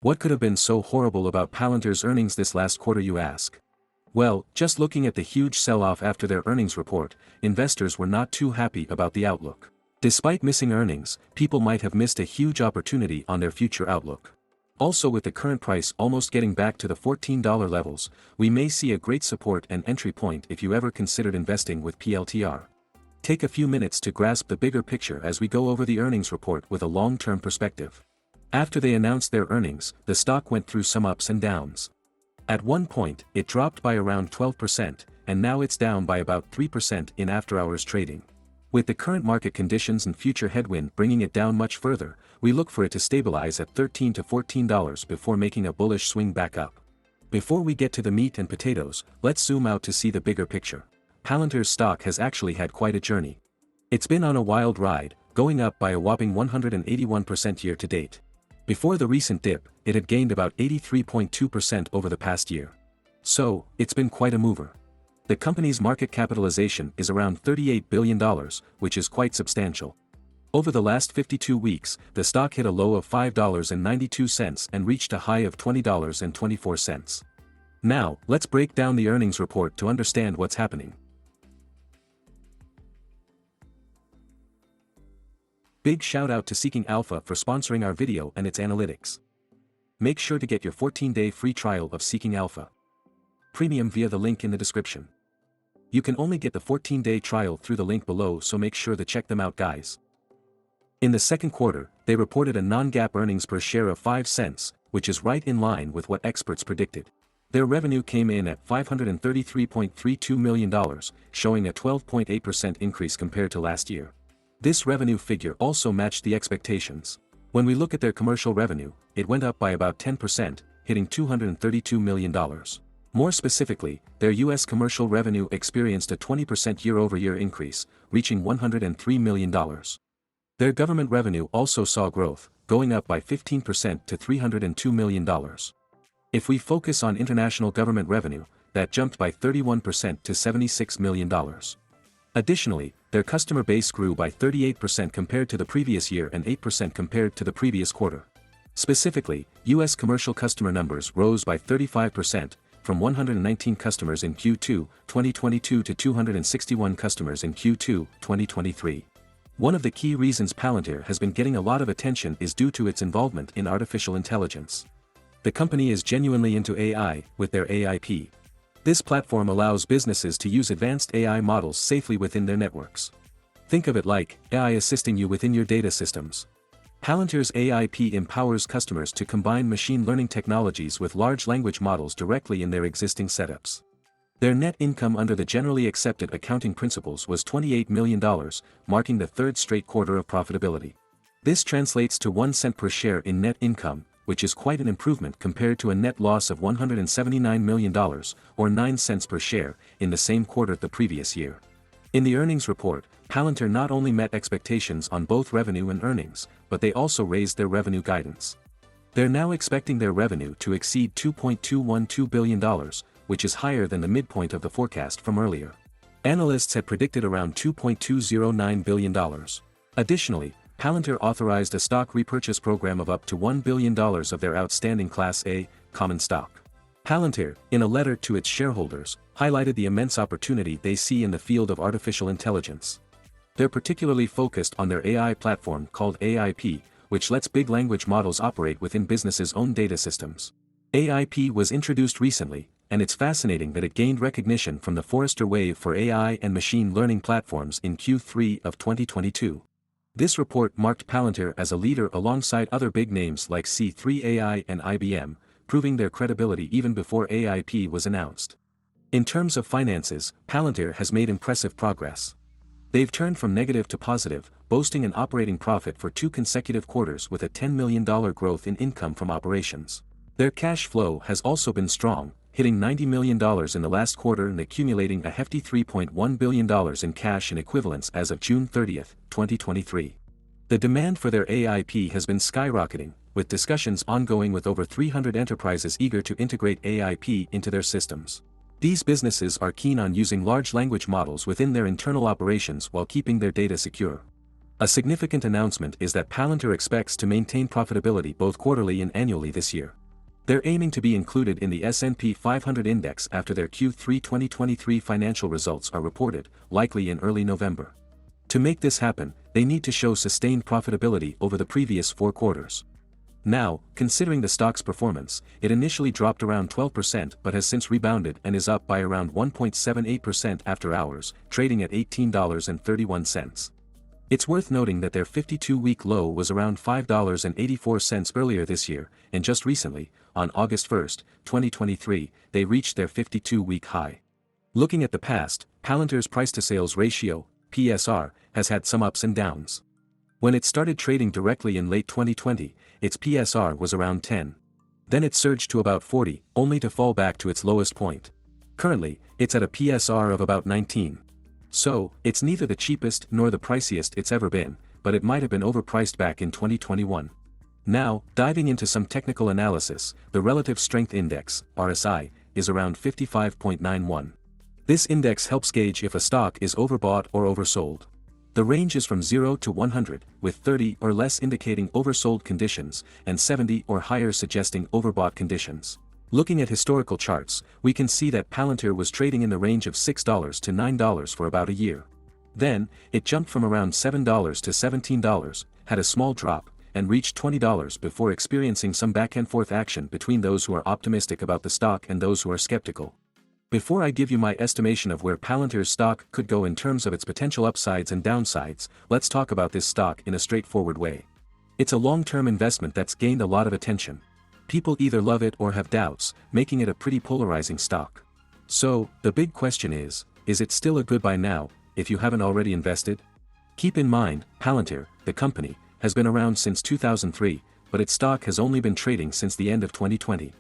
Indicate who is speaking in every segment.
Speaker 1: What could have been so horrible about Palantir's earnings this last quarter, you ask? Well, just looking at the huge sell-off after their earnings report, investors were not too happy about the outlook. Despite missing earnings, people might have missed a huge opportunity on their future outlook. Also, with the current price almost getting back to the $14 levels, we may see a great support and entry point if you ever considered investing with PLTR. Take a few minutes to grasp the bigger picture as we go over the earnings report with a long-term perspective. After they announced their earnings, the stock went through some ups and downs. At one point, it dropped by around 12%, and now it's down by about 3% in after-hours trading. With the current market conditions and future headwind bringing it down much further, we look for it to stabilize at $13 to $14 before making a bullish swing back up. Before we get to the meat and potatoes, let's zoom out to see the bigger picture. Palantir's stock has actually had quite a journey. It's been on a wild ride, going up by a whopping 181% year to date. Before the recent dip, it had gained about 83.2% over the past year. So, it's been quite a mover. The company's market capitalization is around $38 billion, which is quite substantial. Over the last 52 weeks, the stock hit a low of $5.92 and reached a high of $20.24. Now, let's break down the earnings report to understand what's happening. Big shout out to Seeking Alpha for sponsoring our video and its analytics. Make sure to get your 14-day free trial of Seeking Alpha Premium via the link in the description. You can only get the 14-day trial through the link below, so make sure to check them out, guys. In the second quarter, they reported a non-GAAP earnings per share of 5 cents, which is right in line with what experts predicted. Their revenue came in at $533.32 million, showing a 12.8% increase compared to last year. This revenue figure also matched the expectations. When we look at their commercial revenue, it went up by about 10%, hitting $232 million. More specifically, their U.S. commercial revenue experienced a 20% year-over-year increase, reaching $103 million. Their government revenue also saw growth, going up by 15% to $302 million. If we focus on international government revenue, that jumped by 31% to $76 million. Additionally, their customer base grew by 38% compared to the previous year and 8% compared to the previous quarter. Specifically, U.S. commercial customer numbers rose by 35%, from 119 customers in Q2 2022 to 261 customers in Q2 2023. One of the key reasons Palantir has been getting a lot of attention is due to its involvement in artificial intelligence. The company is genuinely into AI, with their AIP. This platform allows businesses to use advanced AI models safely within their networks. Think of it like AI assisting you within your data systems. Palantir's AIP empowers customers to combine machine learning technologies with large language models directly in their existing setups. Their net income under the generally accepted accounting principles was $28 million, marking the third straight quarter of profitability. This translates to 1 cent per share in net income, which is quite an improvement compared to a net loss of $179 million, or 9 cents per share, in the same quarter the previous year. In the earnings report, Palantir not only met expectations on both revenue and earnings, but they also raised their revenue guidance. They're now expecting their revenue to exceed $2.212 billion, which is higher than the midpoint of the forecast from earlier. Analysts had predicted around $2.209 billion. Additionally, Palantir authorized a stock repurchase program of up to $1 billion of their outstanding Class A common stock. Palantir, in a letter to its shareholders, highlighted the immense opportunity they see in the field of artificial intelligence. They're particularly focused on their AI platform called AIP, which lets big language models operate within businesses' own data systems. AIP was introduced recently, and it's fascinating that it gained recognition from the Forrester Wave for AI and machine learning platforms in Q3 of 2022. This report marked Palantir as a leader alongside other big names like C3 AI and IBM, proving their credibility even before AIP was announced. In terms of finances, Palantir has made impressive progress. They've turned from negative to positive, boasting an operating profit for 2 consecutive quarters with a $10 million growth in income from operations. Their cash flow has also been strong, hitting $90 million in the last quarter and accumulating a hefty $3.1 billion in cash and equivalents as of June 30, 2023. The demand for their AIP has been skyrocketing, with discussions ongoing with over 300 enterprises eager to integrate AIP into their systems. These businesses are keen on using large language models within their internal operations while keeping their data secure. A significant announcement is that Palantir expects to maintain profitability both quarterly and annually this year. They're aiming to be included in the S&P 500 index after their Q3 2023 financial results are reported, likely in early November. To make this happen, they need to show sustained profitability over the previous 4 quarters. Now, considering the stock's performance, it initially dropped around 12% but has since rebounded and is up by around 1.78% after hours, trading at $18.31. It's worth noting that their 52-week low was around $5.84 earlier this year, and just recently, on August 1, 2023, they reached their 52-week high. Looking at the past, Palantir's price-to-sales ratio, PSR, has had some ups and downs. When it started trading directly in late 2020, its PSR was around 10. Then it surged to about 40, only to fall back to its lowest point. Currently, it's at a PSR of about 19. So, it's neither the cheapest nor the priciest it's ever been, but it might have been overpriced back in 2021. Now, diving into some technical analysis, the Relative Strength Index, RSI, is around 55.91. This index helps gauge if a stock is overbought or oversold. The range is from 0 to 100, with 30 or less indicating oversold conditions, and 70 or higher suggesting overbought conditions. Looking at historical charts, we can see that Palantir was trading in the range of $6 to $9 for about a year. Then, it jumped from around $7 to $17, had a small drop, and reached $20 before experiencing some back-and-forth action between those who are optimistic about the stock and those who are skeptical. Before I give you my estimation of where Palantir's stock could go in terms of its potential upsides and downsides, let's talk about this stock in a straightforward way. It's a long-term investment that's gained a lot of attention. People either love it or have doubts, making it a pretty polarizing stock. So, the big question is it still a good buy now, if you haven't already invested? Keep in mind, Palantir, the company, has been around since 2003, but its stock has only been trading since the end of 2020.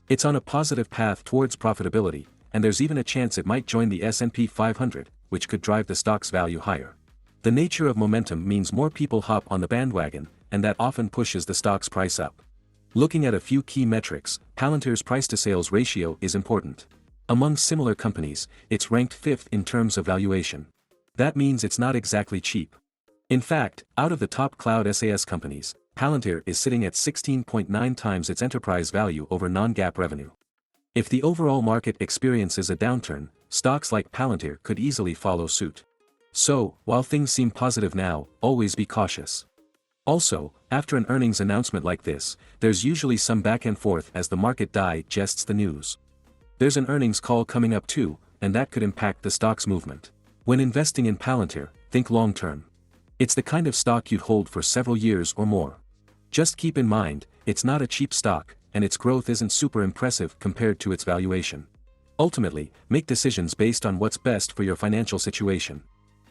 Speaker 1: It's on a positive path towards profitability, and there's even a chance it might join the S&P 500, which could drive the stock's value higher. The nature of momentum means more people hop on the bandwagon, and that often pushes the stock's price up. Looking at a few key metrics, Palantir's price-to-sales ratio is important. Among similar companies, it's ranked 5th in terms of valuation. That means it's not exactly cheap. In fact, out of the top cloud SaaS companies, Palantir is sitting at 16.9 times its enterprise value over non-GAAP revenue. If the overall market experiences a downturn, stocks like Palantir could easily follow suit. So, while things seem positive now, always be cautious. Also, after an earnings announcement like this, there's usually some back and forth as the market digests the news. There's an earnings call coming up too, and that could impact the stock's movement. When investing in Palantir, think long-term. It's the kind of stock you'd hold for several years or more. Just keep in mind, it's not a cheap stock, and its growth isn't super impressive compared to its valuation. Ultimately, make decisions based on what's best for your financial situation.